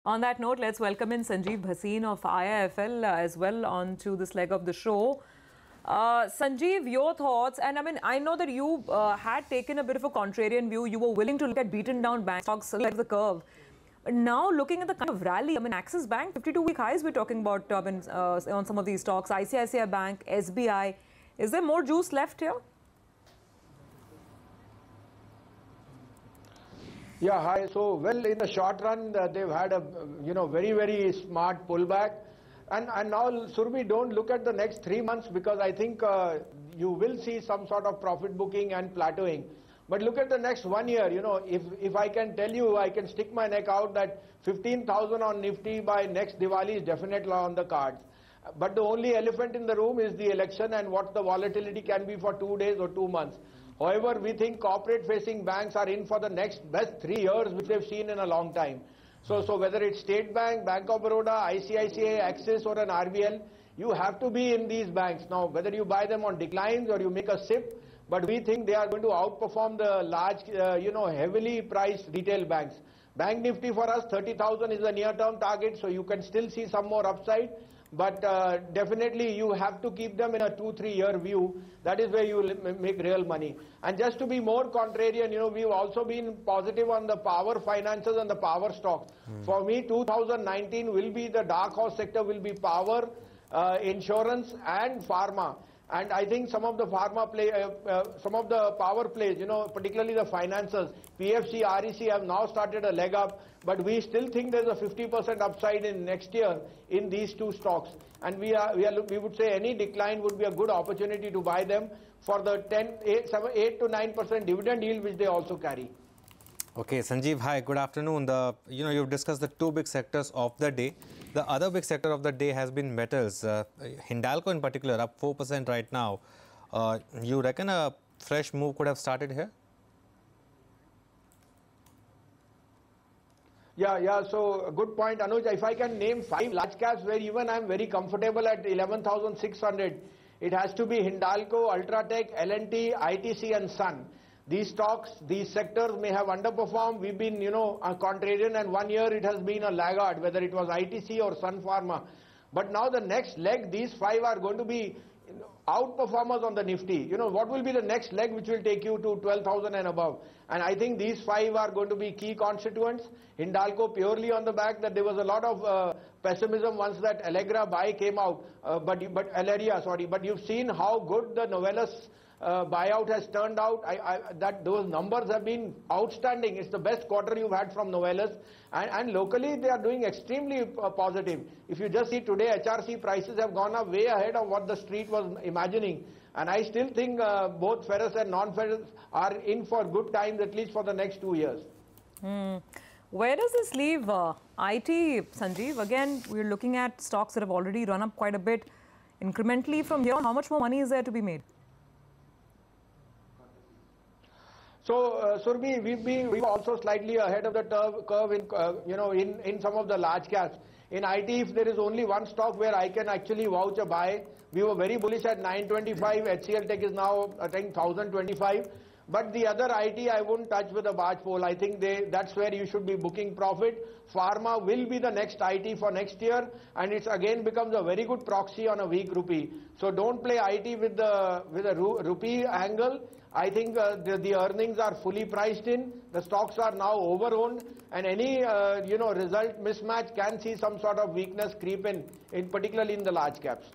On that note, let's welcome in Sanjiv Bhasin of IIFL as well onto this leg of the show. Sanjiv, your thoughts? And I mean, I know that you had taken a bit of a contrarian view. You were willing to look at beaten down bank stocks like the curve. But now, looking at the kind of rally, I mean, Axis Bank, 52-week highs we're talking about on some of these stocks, ICICI Bank, SBI. Is there more juice left here? Yeah, hi. So, well, in the short run, they've had a, very, very smart pullback. And now, Surbi, don't look at the next 3 months because I think you will see some sort of profit booking and plateauing. But look at the next 1 year, if I can tell you, I can stick my neck out that 15,000 on Nifty by next Diwali is definitely on the cards. But the only elephant in the room is the election and what the volatility can be for 2 days or 2 months. However, we think corporate-facing banks are in for the next best 3 years, which they've seen in a long time. So whether it's State Bank, Bank of Baroda, ICICI, Axis or an RBL, you have to be in these banks. Now, whether you buy them on declines or you make a SIP, but we think they are going to outperform the large, heavily priced retail banks. Bank Nifty for us, 30,000 is a near-term target, so you can still see some more upside. But definitely you have to keep them in a 2-3 year view. That is where you will make real money. And just to be more contrarian, we've also been positive on the power finances and the power stocks. For me, 2019 will be the dark horse sector, will be power, insurance and pharma. And I think some of the some of the power plays, particularly the finances, PFC, REC have now started a leg up, but we still think there's a 50% upside in next year in these two stocks. And we would say any decline would be a good opportunity to buy them for the 8 to 9% dividend yield which they also carry. Okay, Sanjiv, hi, good afternoon. You've discussed the two big sectors of the day. The other big sector of the day has been metals. Hindalco in particular, up 4% right now. You reckon a fresh move could have started here? Yeah, so good point, Anuj. If I can name 5 large caps where even I'm very comfortable at 11,600, it has to be Hindalco, Ultratech, L&T, ITC and Sun. These stocks, these sectors may have underperformed. We've been, a contrarian, and 1 year it has been a laggard, whether it was ITC or Sun Pharma. But now the next leg, these 5 are going to be outperformers on the Nifty. What will be the next leg which will take you to 12,000 and above? And I think these 5 are going to be key constituents. Hindalco purely on the back that there was a lot of pessimism once that Allegra buy came out, but you've seen how good the Novelis buyout has turned out. That those numbers have been outstanding. It's the best quarter you've had from Novelis, and locally they are doing extremely positive. If you just see today, HRC prices have gone up way ahead of what the street was imagining, and I still think both ferrous and non-ferrous are in for good times, at least for the next 2 years. Where does this leave IT, Sanjeev? Again, we're looking at stocks that have already run up quite a bit. Incrementally from here on, how much more money is there to be made? So, Surbi, we've also slightly ahead of the curve in some of the large caps. In IT, if there is only one stock where I can actually vouch a buy, we were very bullish at 925. HCL Tech is now I think 1025. But the other IT I wouldn't touch with a barge pole. I think that's where you should be booking profit. Pharma will be the next IT for next year, and it's again becomes a very good proxy on a weak rupee. So don't play IT with a rupee angle. I think the earnings are fully priced in. The stocks are now over-owned, and any result mismatch can see some sort of weakness creep in particularly in the large caps.